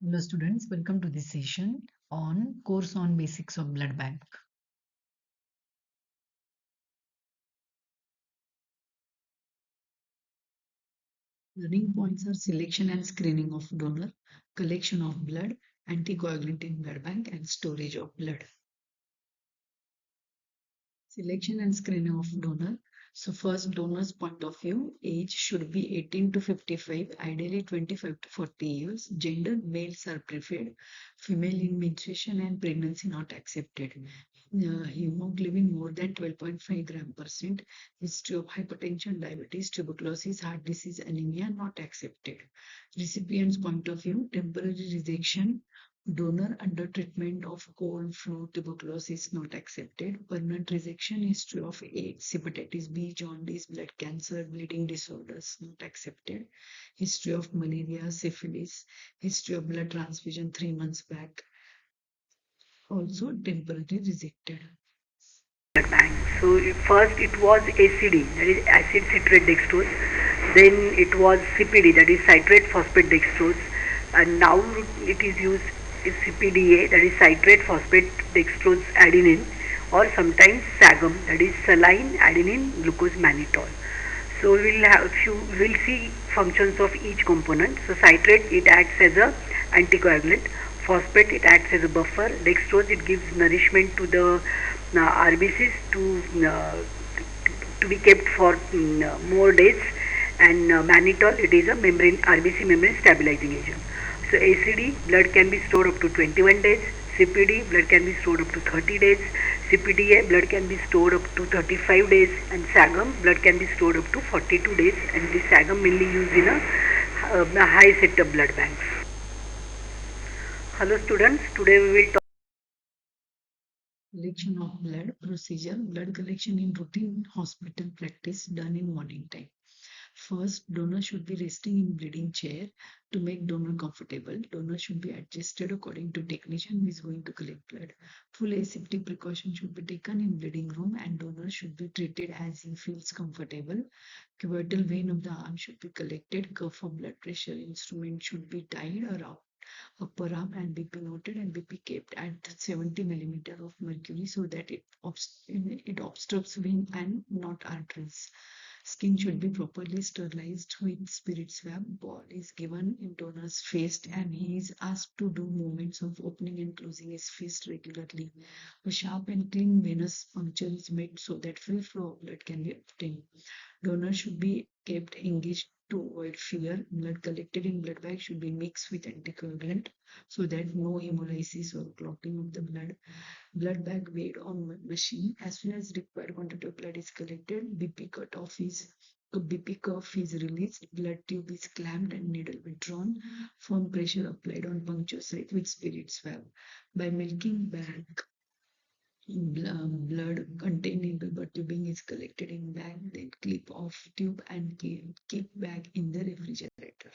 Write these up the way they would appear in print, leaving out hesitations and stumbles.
Hello students, welcome to this session on course on basics of blood bank. Learning points are selection and screening of donor, collection of blood, anticoagulant in blood bank and storage of blood. Selection and screening of donor. So first donor's point of view, age should be 18 to 55, ideally 25 to 40 years. Gender, males are preferred. Female in menstruation and pregnancy not accepted. Hemoglobin more than 12.5 gram percent. History of hypertension, diabetes, tuberculosis, heart disease, anemia not accepted. Recipient's point of view, temporary rejection. Donor under treatment of cold, flu, tuberculosis not accepted. Permanent rejection, history of AIDS, hepatitis B, jaundice, blood cancer, bleeding disorders not accepted. History of malaria, syphilis, history of blood transfusion 3 months back, also temporarily rejected. Blood bank. So first it was ACD, that is acid citrate dextrose. Then it was CPD, that is citrate phosphate dextrose, and now it is used is CPDA, that is citrate phosphate dextrose adenine, or sometimes SAGM, that is saline adenine glucose mannitol. So we'll see functions of each component. So citrate, it acts as a anticoagulant. Phosphate, it acts as a buffer. Dextrose, it gives nourishment to the RBCs to be kept for more days. And mannitol, it is a membrane RBC membrane stabilizing agent. So ACD, blood can be stored up to 21 days. CPD, blood can be stored up to 30 days. CPDA, blood can be stored up to 35 days. And SAGM, blood can be stored up to 42 days. And this SAGM mainly used in a high setup blood banks. Hello students, today we will talk. Collection of blood procedure. Blood collection in routine hospital practice done in morning time. First, donor should be resting in bleeding chair to make donor comfortable. Donor should be adjusted according to technician who is going to collect blood. Full aseptic precaution should be taken in bleeding room and donor should be treated as he feels comfortable. Cubital vein of the arm should be collected. Curve for blood pressure instrument should be tied around upper arm and BP noted and BP kept at 70 millimeter of mercury so that it obstructs vein and not arteries. Skin should be properly sterilized with spirit swab. Ball is given in donor's fist and he is asked to do movements of opening and closing his fist regularly. A sharp and clean venous puncture is made so that free flow of blood can be obtained. Donor should be kept engaged to avoid fear. Blood collected in blood bag should be mixed with anticoagulant so that no hemolysis or clotting of the blood. Blood bag weighed on machine. As soon as required quantity of blood is collected, BP cuff is released, blood tube is clamped and needle withdrawn. Firm pressure applied on puncture site with spirit swab. By milking bag, blood contained in rubber tubing is collected in bag, then clip off tube and keep bag in the refrigerator.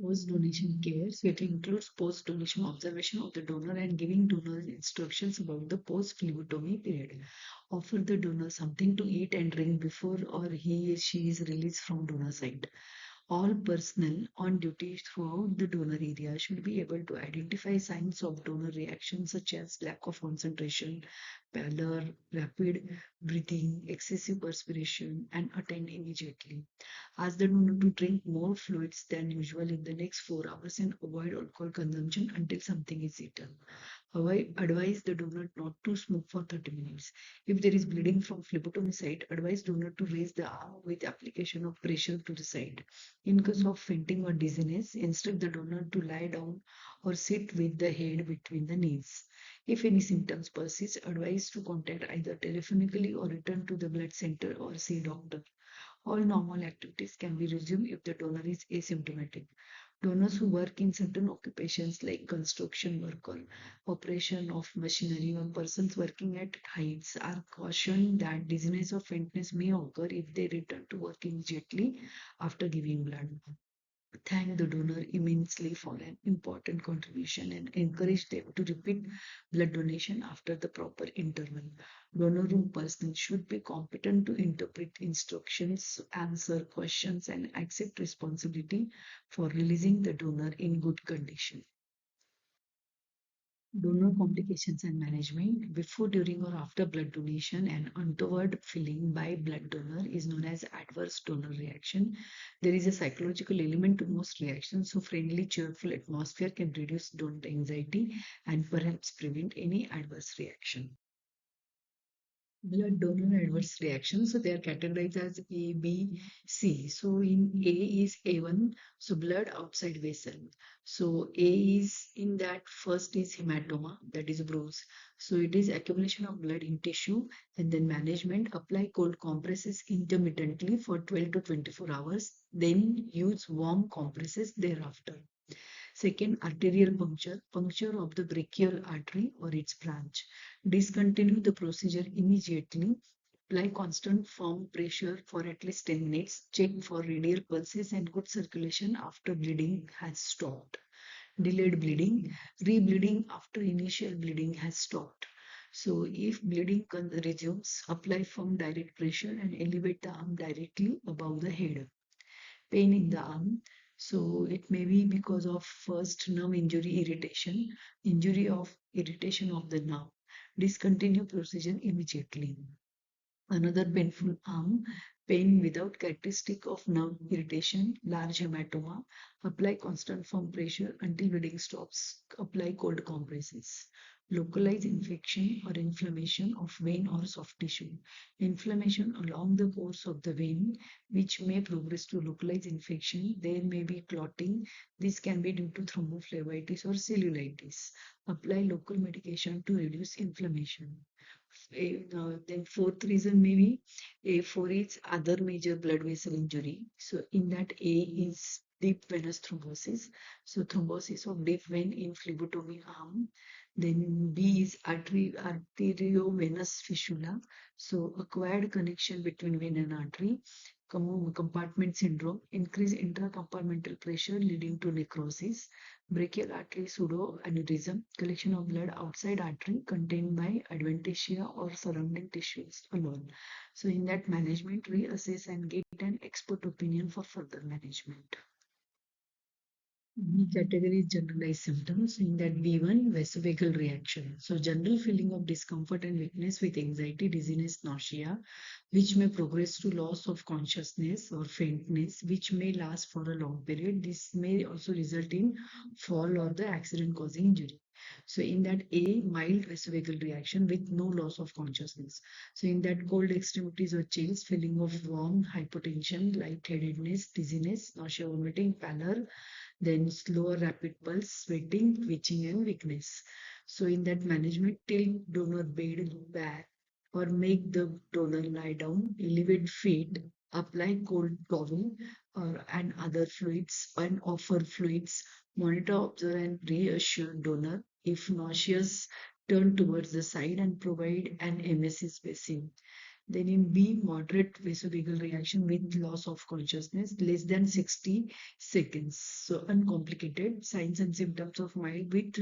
Post-donation care, so it includes post-donation observation of the donor and giving donor instructions about the post-phlebotomy period. Offer the donor something to eat and drink before or he or she is released from donor site. All personnel on duty throughout the donor area should be able to identify signs of donor reaction such as lack of concentration, pallor, rapid breathing, excessive perspiration, and attend immediately. Ask the donor to drink more fluids than usual in the next 4 hours and avoid alcohol consumption until something is eaten. Advise the donor not to smoke for 30 minutes. If there is bleeding from phlebotomy site, advise donor to raise the arm with application of pressure to the site. In case of fainting or dizziness, instruct the donor to lie down or sit with the head between the knees. If any symptoms persist, advise to contact either telephonically or return to the blood center or see doctor. All normal activities can be resumed if the donor is asymptomatic. Donors who work in certain occupations like construction worker, operation of machinery, or persons working at heights are cautioned that dizziness or faintness may occur if they return to work immediately after giving blood. thank the donor immensely for an important contribution and encourage them to repeat blood donation after the proper interval. Donor room personnel should be competent to interpret instructions, answer questions, and accept responsibility for releasing the donor in good condition. Donor complications and management before, during, or after blood donation, and untoward feeling by blood donor is known as adverse donor reaction. There is a psychological element to most reactions, so friendly, cheerful atmosphere can reduce donor anxiety and perhaps prevent any adverse reaction. Blood donor adverse reactions. So they are categorized as A, B, C. So in A is A1, so blood outside vessel. So A is in that first is hematoma, that is bruise. So it is accumulation of blood in tissue and then management. Apply cold compresses intermittently for 12 to 24 hours. Then use warm compresses thereafter. Second, arterial puncture, puncture of the brachial artery or its branch. Discontinue the procedure immediately. Apply constant firm pressure for at least 10 minutes. Check for radial pulses and good circulation after bleeding has stopped. Delayed bleeding, rebleeding after initial bleeding has stopped. So if bleeding resumes, apply firm direct pressure and elevate the arm directly above the head. Pain in the arm. So it may be because of first nerve injury irritation, injury of irritation of the nerve. Discontinue procedure immediately. Another painful arm, pain without characteristic of nerve irritation, large hematoma. Apply constant firm pressure until bleeding stops. Apply cold compresses. Localized infection or inflammation of vein or soft tissue. Inflammation along the course of the vein, which may progress to localized infection. There may be clotting. This can be due to thrombophlebitis or cellulitis. Apply local medication to reduce inflammation. Then fourth reason maybe A4 is other major blood vessel injury. So in that A is deep venous thrombosis. So thrombosis of deep vein in phlebotomy arm. Then B is arteriovenous fistula. So acquired connection between vein and artery. Compartment syndrome, increased intracompartmental pressure leading to necrosis. Brachial artery pseudoaneurysm, collection of blood outside artery contained by adventitia or surrounding tissues alone. So in that management, reassess and get an expert opinion for further management. B category is generalized symptoms. In that B1, vasovagal reaction. So general feeling of discomfort and weakness with anxiety, dizziness, nausea, which may progress to loss of consciousness or faintness, which may last for a long period. This may also result in fall or the accident causing injury. So in that A, mild vasovagal reaction with no loss of consciousness. So in that cold extremities or chills, feeling of warm, hypotension, lightheadedness, dizziness, nausea, vomiting, pallor, then slow rapid pulse, sweating, twitching, and weakness. So in that management, tilt donor bed back or make the donor lie down, elevate feet, apply cold towel or and other fluids and offer fluids, monitor, observe, and reassure donor. If nauseous, turn towards the side and provide an emesis basin. Then in B, moderate vasovagal reaction with loss of consciousness, less than 60 seconds. So uncomplicated signs and symptoms of mild with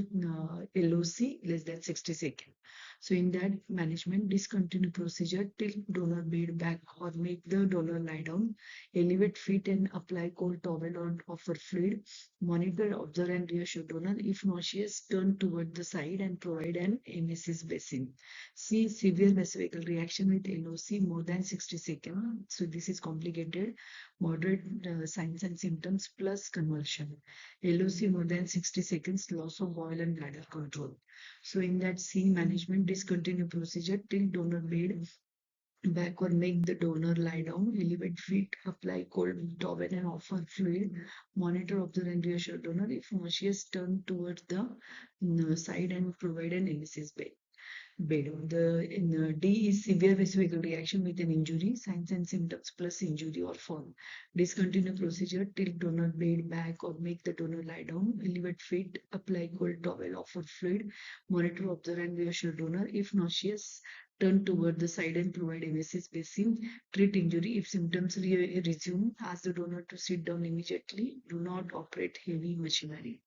LOC less than 60 seconds. So in that management, discontinue procedure, tilt donor bed back or make the donor lie down, elevate feet and apply cold towel or offer fluid, monitor, observe and reassure donor. If nauseous, turn toward the side and provide an emesis basin. C. Severe vasovagal reaction with LOC more than 60 seconds. So this is complicated. Moderate signs and symptoms plus convulsion. LOC more than 60 seconds, loss of bowel and bladder control. So in that C, management discontinue procedure till donor bed back or make the donor lie down, elevate feet, apply cold towel and offer fluid, monitor, observe and reassure donor. If nauseous, turn towards the side and provide an emesis bed. In D is severe vasovagal reaction with an injury, signs and symptoms plus injury or fall. Discontinue procedure till donor bed back or make the donor lie down, elevate feet, apply cold towel, offer fluid, monitor, observe and reassure donor. If nauseous, Turn toward the side and provide evasive spacing. Treat injury. If symptoms resume, ask the donor to sit down immediately. Do not operate heavy machinery.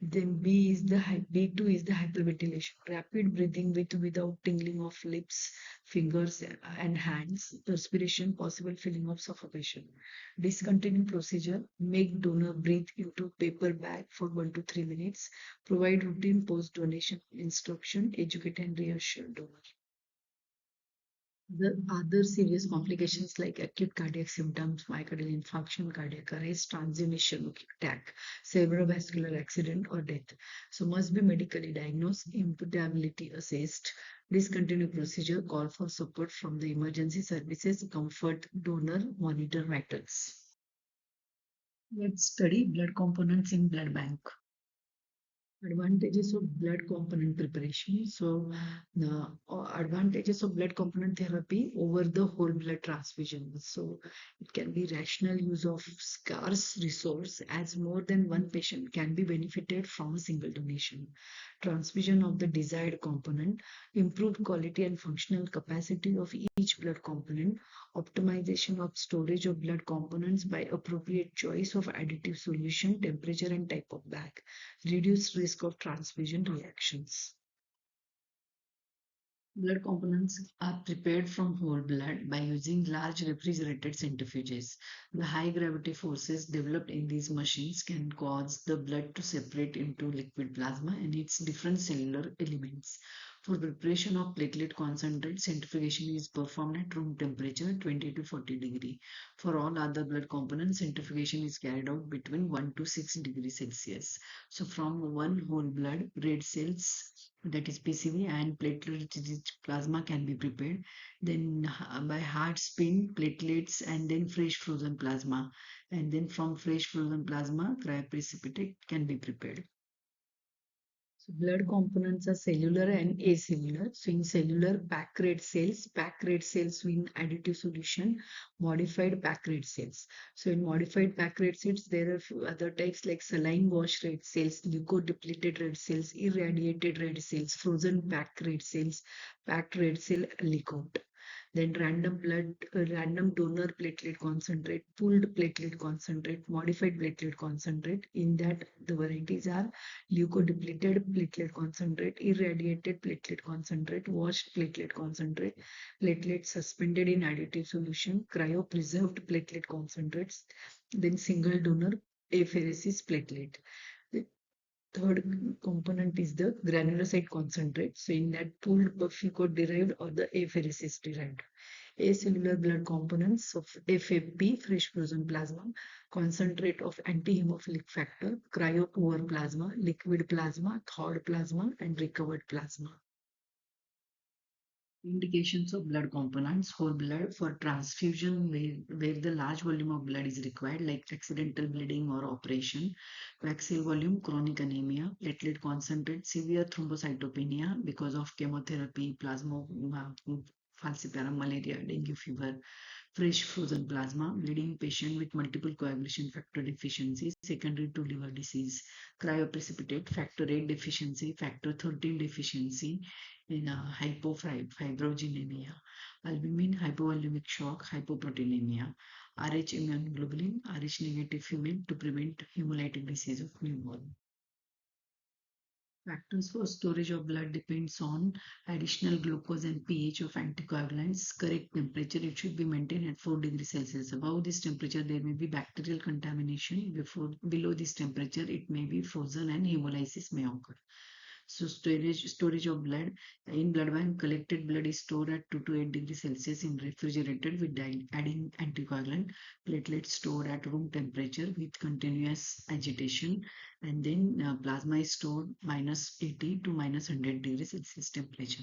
Then B2 is the hyperventilation. Rapid breathing with without tingling of lips, fingers, and hands. Perspiration, possible feeling of suffocation. Discontinue procedure. Make donor breathe into paper bag for 1 to 3 minutes. Provide routine post donation instruction. Educate and reassure donor. The other serious complications like acute cardiac symptoms, myocardial infarction, cardiac arrest, transient ischemic attack, cerebrovascular accident, or death. So must be medically diagnosed, imputability assessed, discontinue procedure, call for support from the emergency services, comfort donor, monitor vitals. Let's study blood components in blood bank. Advantages of blood component preparation. So, the advantages of blood component therapy over the whole blood transfusion. So, it can be rational use of scarce resource as more than one patient can be benefited from a single donation. Transfusion of the desired component, improved quality and functional capacity of each blood component, optimization of storage of blood components by appropriate choice of additive solution, temperature, and type of bag, reduce risk of transfusion reactions. Blood components are prepared from whole blood by using large refrigerated centrifuges. The high gravity forces developed in these machines can cause the blood to separate into liquid plasma and its different cellular elements. For preparation of platelet concentrate, centrifugation is performed at room temperature 20 to 40 degree. For all other blood components, centrifugation is carried out between 1 to 6 degrees Celsius. So from one whole blood, red cells, that is PCV, and platelet-rich plasma can be prepared. Then by hard spin, platelets, and then fresh frozen plasma. And then from fresh frozen plasma, cryoprecipitate can be prepared. So blood components are cellular and acellular. So in cellular, pack red cells in additive solution, modified pack red cells. So in modified pack red cells, there are few other types like saline wash red cells, leukodepleted red cells, irradiated red cells, frozen packed red cells, packed red cell leukote. Then random donor platelet concentrate, pooled platelet concentrate, modified platelet concentrate. In that, the varieties are leukodepleted platelet concentrate, irradiated platelet concentrate, washed platelet concentrate, platelets suspended in additive solution, cryopreserved platelet concentrates, then single donor apheresis platelet. The third component is the granulocyte concentrate. So in that pooled Buffy-coat derived or the apheresis derived. Acellular blood components of FFP, fresh frozen plasma, concentrate of antihemophilic factor, cryo-poor plasma, liquid plasma, thawed plasma, and recovered plasma. Indications of blood components: whole blood for transfusion where the large volume of blood is required, like accidental bleeding or operation. Vaccine volume, chronic anemia. Platelet concentrate, severe thrombocytopenia because of chemotherapy, plasma, falciparum, malaria, dengue fever. Fresh frozen plasma, bleeding patient with multiple coagulation factor deficiency secondary to liver disease. Cryoprecipitate, factor 8 deficiency, factor 13 deficiency in hypofibrinogenemia. Albumin, hypovolemic shock, hypoproteinemia. Rh immunoglobulin, Rh negative female to prevent hemolytic disease of newborn. Factors for storage of blood depends on additional glucose and pH of anticoagulants. Correct temperature, it should be maintained at 4 degrees Celsius. Above this temperature, there may be bacterial contamination. Below this temperature, it may be frozen and hemolysis may occur. So storage of blood in blood bank, collected blood is stored at 2 to 8 degrees Celsius in refrigerated with adding anticoagulant. Platelets stored at room temperature with continuous agitation, and then plasma is stored minus 80 to minus 100 degrees Celsius temperature.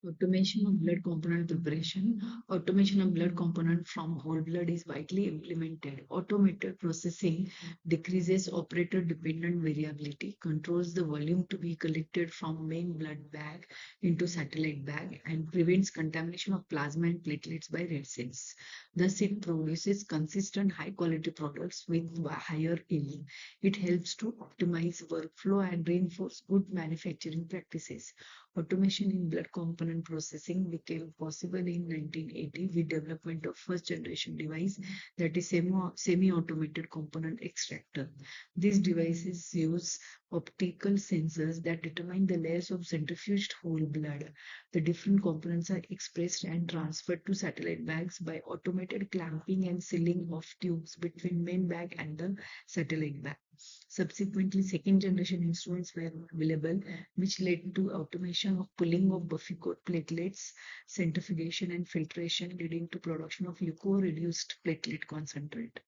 Automation of blood component preparation. Automation of blood component from whole blood is widely implemented. Automated processing decreases operator dependent variability, controls the volume to be collected from main blood bag into satellite bag, and prevents contamination of plasma and platelets by red cells. Thus, it produces consistent high quality products with higher yield. It helps to optimize workflow and reinforce good manufacturing practices. Automation in blood component processing became possible in 1980 with development of first generation device, that is semi-automated component extractor. These devices use optical sensors that determine the layers of centrifuged whole blood. The different components are expressed and transferred to satellite bags by automated clamping and sealing of tubes between main bag and the satellite bag. Subsequently, second generation instruments were available, which led to automation of pulling of Buffy-coat platelets, centrifugation and filtration, leading to production of leuko-reduced platelet concentrate.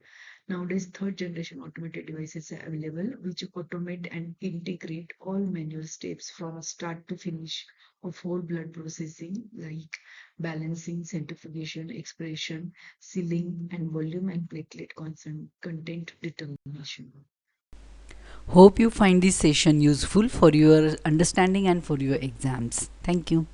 Nowadays, third generation automated devices are available, which automate and integrate all manual steps from start to finish of whole blood processing, like balancing, centrifugation, expression, sealing, and volume and platelet content determination. Hope you find this session useful for your understanding and for your exams. Thank you.